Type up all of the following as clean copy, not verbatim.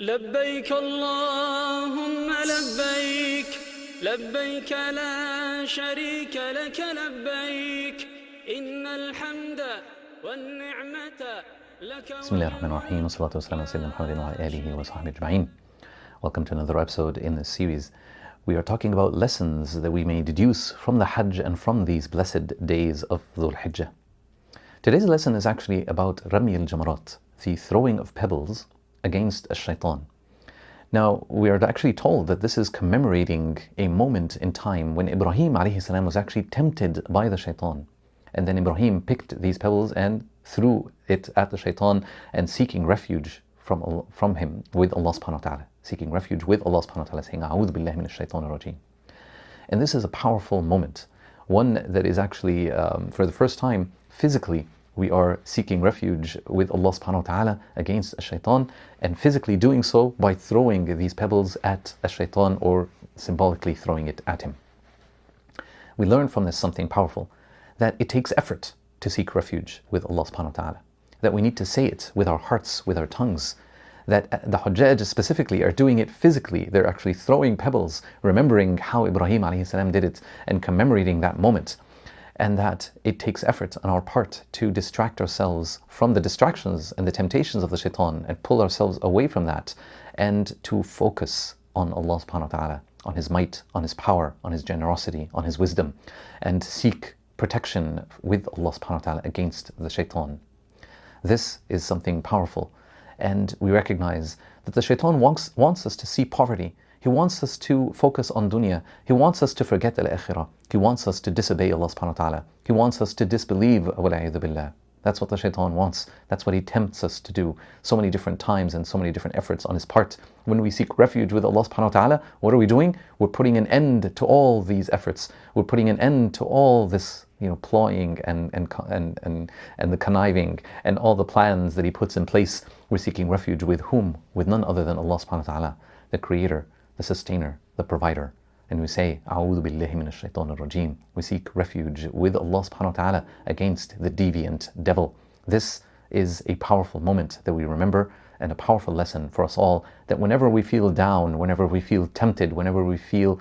لبيك اللهم لبيك لبيك لا شريك لك لبيك إن الحمد والنعمة لك بسم الله الرحمن الرحيم والصلاة والسلام على سيدنا محمد وعلى آله وصحبه أجمعين. Welcome to another episode in this series. We are talking about lessons that we may deduce from the Hajj and from these blessed days of Dhul Hejja. Today's lesson is actually about Rami al-Jamarat, the throwing of pebbles against a shaitan. Now, we are actually told that this is commemorating a moment in time when Ibrahim alayhi salam was actually tempted by the shaitan. And then Ibrahim picked these pebbles and threw it at the shaitan and seeking refuge from him with Allah subhanahu wa ta'ala. Seeking refuge with Allah subhanahu wa ta'ala, saying, A'udhu billahi minash shaitanir rajim. And this is a powerful moment. One that is actually, for the first time, physically, we are seeking refuge with Allah subhanahu wa ta'ala against a shaitan, and physically doing so by throwing these pebbles at a shaitan, or symbolically throwing it at him. We learn from this something powerful, that it takes effort to seek refuge with Allah subhanahu wa ta'ala. That we need to say it with our hearts, with our tongues. That the Hujjaj specifically are doing it physically. They're actually throwing pebbles, remembering how Ibrahim alayhi salam did it and commemorating that moment. And that it takes effort on our part to distract ourselves from the distractions and the temptations of the shaitan and pull ourselves away from that, and to focus on Allah subhanahu wa ta'ala, on His might, on His power, on His generosity, on His wisdom, and seek protection with Allah subhanahu wa ta'ala against the shaitan. This is something powerful, and we recognize that the shaitan wants us to see poverty. He wants us to focus on dunya. He wants us to forget al-akhirah. He wants us to disobey Allah subhanahu wa ta'ala. He wants us to disbelieve, wal-a'idhu billah. That's what the shaitan wants. That's what he tempts us to do so many different times and so many different efforts on his part. When we seek refuge with Allah subhanahu wa ta'ala, what are we doing? We're putting an end to all these efforts. We're putting an end to all this ploying and the conniving and all the plans that he puts in place. We're seeking refuge with whom? With none other than Allah subhanahu wa ta'ala, the creator, the sustainer, the provider. And we say, A'udhu billahi minash shaitanir rajim. We seek refuge with Allah subhanahu wa ta'ala against the deviant devil. This is a powerful moment that we remember, and a powerful lesson for us all, that whenever we feel down, whenever we feel tempted, whenever we feel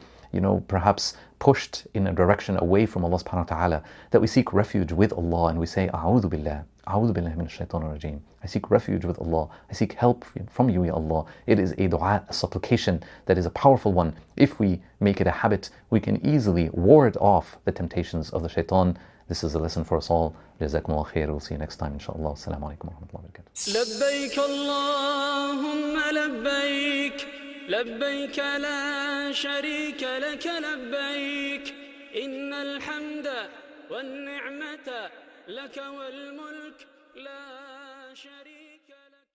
perhaps pushed in a direction away from Allah subhanahu wa ta'ala, that we seek refuge with Allah and we say, A'udhu billahi minash shaitanir rajim. I seek refuge with Allah. I seek help from you, Ya Allah. It is a dua, a supplication that is a powerful one. If we make it a habit, we can easily ward off the temptations of the shaitan. This is a lesson for us all. Jazakumullah khair. We'll see you next time, inshallah. Assalamu alaikum wa rahmatullahi wa barakatuh. لبيك اللهم لبيك لبيك لا شريك لك لبيك إن الحمد والنعمة لك والملك لا شريك